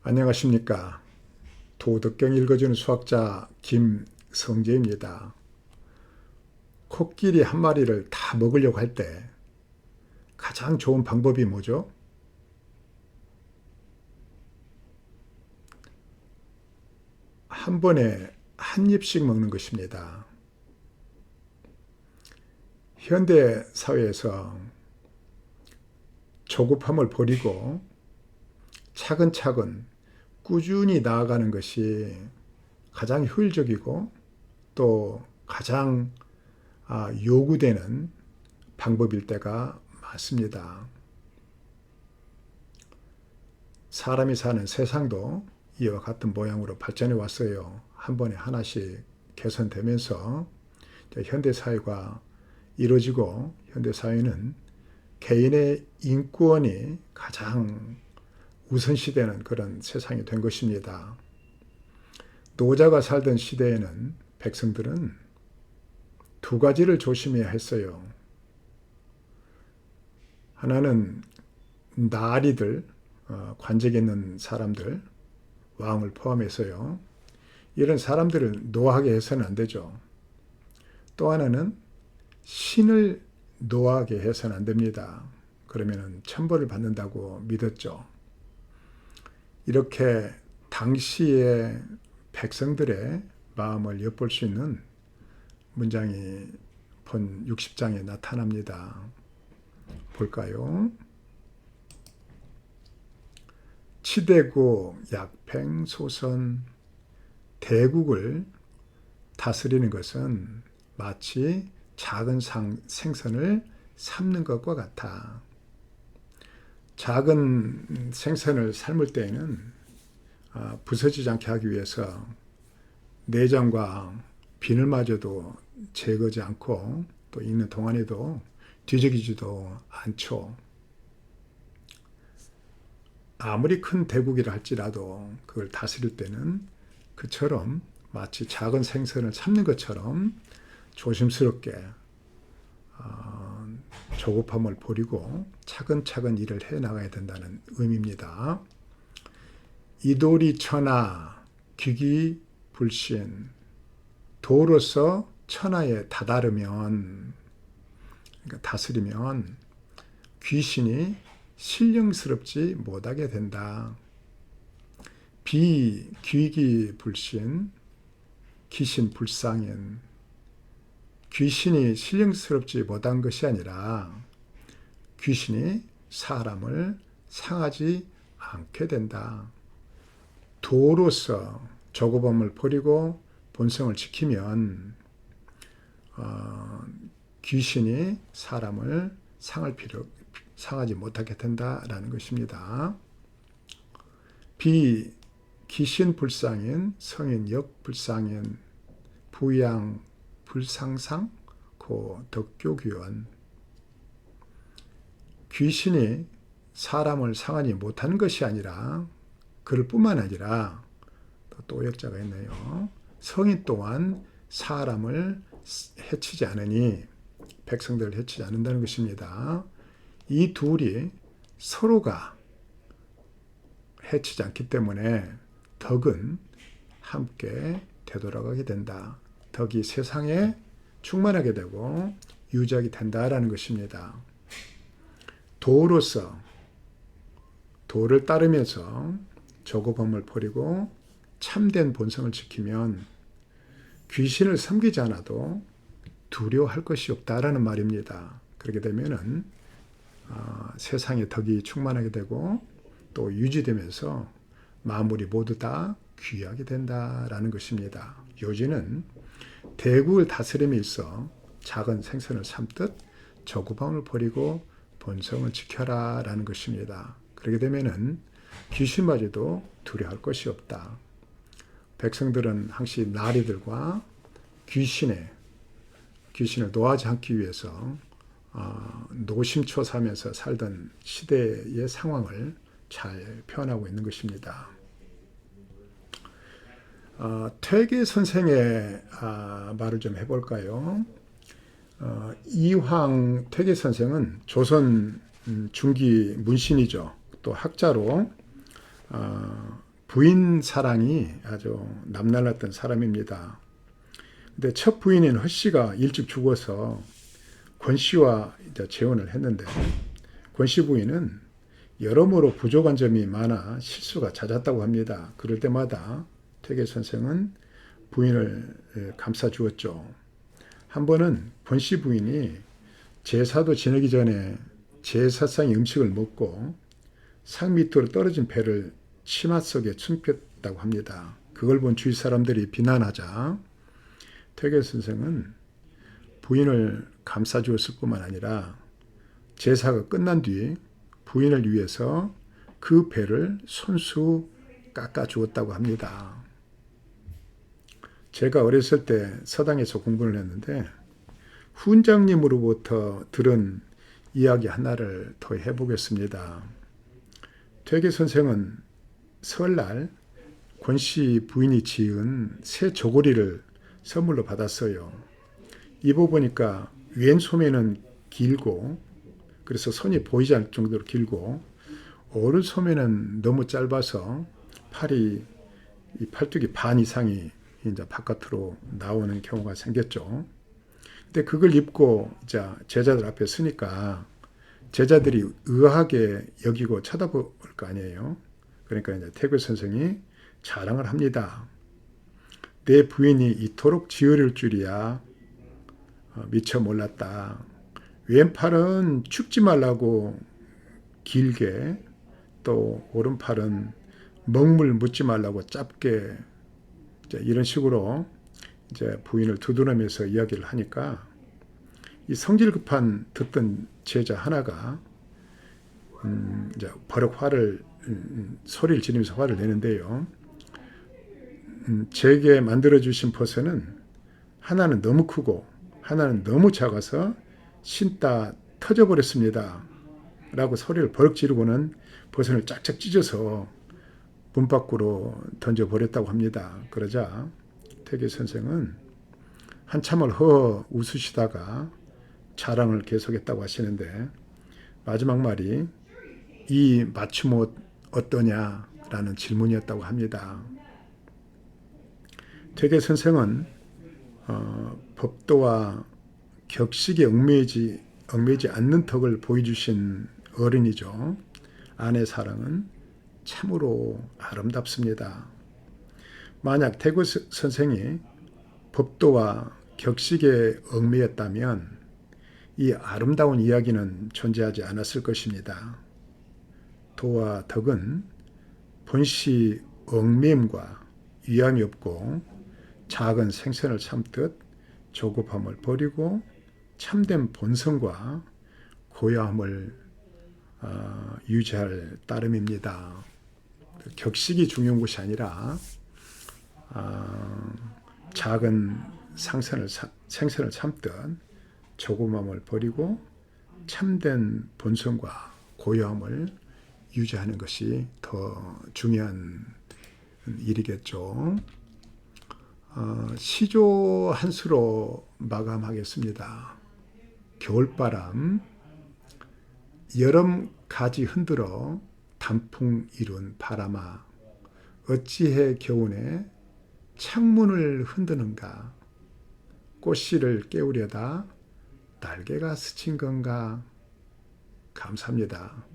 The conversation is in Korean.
안녕하십니까. 도덕경 읽어주는 수학자 김성재입니다. 코끼리 한 마리를 다 먹으려고 할 때 가장 좋은 방법이 뭐죠? 한 번에 한 입씩 먹는 것입니다. 현대 사회에서 조급함을 버리고 차근차근 꾸준히 나아가는 것이 가장 효율적이고 또 가장 요구되는 방법일 때가 많습니다. 사람이 사는 세상도 이와 같은 모양으로 발전해 왔어요. 한 번에 하나씩 개선되면서 현대사회가 이루어지고 현대사회는 개인의 인권이 가장 우선시되는 그런 세상이 된 것입니다. 노자가 살던 시대에는 백성들은 두 가지를 조심해야 했어요. 하나는 나리들, 관직에 있는 사람들, 왕을 포함해서요. 이런 사람들을 노하게 해서는 안 되죠. 또 하나는 신을 노하게 해서는 안 됩니다. 그러면 천벌을 받는다고 믿었죠. 이렇게 당시의 백성들의 마음을 엿볼 수 있는 문장이 본 60장에 나타납니다. 볼까요? 치대고 약팽소선. 대국을 다스리는 것은 마치 작은 생선을 삶는 것과 같아. 작은 생선을 삶을 때에는 부서지지 않게 하기 위해서 내장과 비늘마저도 제거하지 않고 또 익는 동안에도 뒤적이지도 않죠. 아무리 큰 대국이라 할지라도 그걸 다스릴 때는 그처럼 마치 작은 생선을 삶는 것처럼 조심스럽게 조급함을 버리고 차근차근 일을 해나가야 된다는 의미입니다. 이돌이 천하, 귀기불신. 도로서 천하에 다다르면, 그러니까 다스리면 귀신이 신령스럽지 못하게 된다. 비귀기불신, 기신불상인. 귀신이 신령스럽지 못한 것이 아니라 귀신이 사람을 상하지 않게 된다. 도로서 조급함을 버리고 본성을 지키면 귀신이 사람을 상하지 못하게 된다라는 것입니다. 귀신불상인, 성인 역불상인, 부양 불상상, 덕교규원. 귀신이 사람을 상하지 못하는 것이 아니라 그럴 뿐만 아니라 또 오역자가 있네요. 성인 또한 사람을 해치지 않으니 백성들을 해치지 않는다는 것입니다. 이 둘이 서로가 해치지 않기 때문에 덕은 함께 되돌아가게 된다. 덕이 세상에 충만하게 되고 유지하게 된다라는 것입니다. 도로서 도를 따르면서 조급함을 버리고 참된 본성을 지키면 귀신을 섬기지 않아도 두려워할 것이 없다라는 말입니다. 그렇게 되면은 세상에 덕이 충만하게 되고 또 유지되면서 만물이 모두 다 귀하게 된다라는 것입니다. 요지는 대국을 다스림에 있어 작은 생선을 삶듯 조급함을 버리고 본성을 지켜라 라는 것입니다. 그렇게 되면은 귀신마저도 두려워할 것이 없다. 백성들은 항시 나리들과 귀신을 노하지 않기 위해서 노심초사하면서 살던 시대의 상황을 잘 표현하고 있는 것입니다. 퇴계 선생의 말을 좀 해볼까요? 이황 퇴계 선생은 조선 중기 문신이죠. 또 학자로 부인 사랑이 아주 남달랐던 사람입니다. 근데 첫 부인인 허 씨가 일찍 죽어서 권 씨와 이제 재혼을 했는데 권 씨 부인은 여러모로 부족한 점이 많아 실수가 잦았다고 합니다. 그럴 때마다 퇴계 선생은 부인을 감싸 주었죠. 한 번은 권 씨 부인이 제사도 지내기 전에 제사상의 음식을 먹고 상 밑으로 떨어진 배를 치마 속에 숨겼다고 합니다. 그걸 본 주위 사람들이 비난하자 퇴계 선생은 부인을 감싸 주었을 뿐만 아니라 제사가 끝난 뒤 부인을 위해서 그 배를 손수 깎아 주었다고 합니다. 제가 어렸을 때 서당에서 공부를 했는데 훈장님으로부터 들은 이야기 하나를 더 해보겠습니다. 퇴계 선생은 설날 권 씨 부인이 지은 새 저고리를 선물로 받았어요. 입어보니까 왼 소매는 길고 그래서 손이 보이지 않을 정도로 길고 오른 소매는 너무 짧아서 이 팔뚝이 반 이상이 이제 바깥으로 나오는 경우가 생겼죠. 근데 그걸 입고 이제 제자들 앞에 서니까 제자들이 의아하게 여기고 쳐다볼 거 아니에요. 그러니까 이제 퇴계 선생이 자랑을 합니다. 내 부인이 이토록 지어릴 줄이야 미처 몰랐다. 왼팔은 춥지 말라고 길게 또 오른팔은 먹물 묻지 말라고 짧게 이런 식으로 이제 부인을 두드리면서 이야기를 하니까 이 성질 급한 듣던 제자 하나가 이제 버럭 소리를 지르면서 화를 내는데요. 제게 만들어주신 버섯은 하나는 너무 크고 하나는 너무 작아서 신다 터져버렸습니다. 라고 소리를 버럭 지르고는 버섯을 짝짝 찢어서 문 밖으로 던져버렸다고 합니다. 그러자 퇴계 선생은 한참을 웃으시다가 자랑을 계속했다고 하시는데 마지막 말이 이 맞춤옷 어떠냐라는 질문이었다고 합니다. 퇴계 선생은 법도와 격식에 얽매이지 않는 덕을 보여주신 어른이죠. 아내 사랑은 참으로 아름답습니다. 만약 퇴계 선생이 법도와 격식에 얽매였다면 이 아름다운 이야기는 존재하지 않았을 것입니다. 도와 덕은 본시 얽매임과 위함이 없고 작은 생선을 참듯 조급함을 버리고 참된 본성과 고요함을 유지할 따름입니다. 격식이 중요한 것이 아니라 작은 생선을 참듯 조급함을 버리고 참된 본성과 고요함을 유지하는 것이 더 중요한 일이겠죠. 시조 한 수로 마감하겠습니다. 겨울바람 여름 가지 흔들어 단풍 이룬 바람아 어찌해 겨우내 창문을 흔드는가 꽃씨를 깨우려다 날개가 스친 건가. 감사합니다.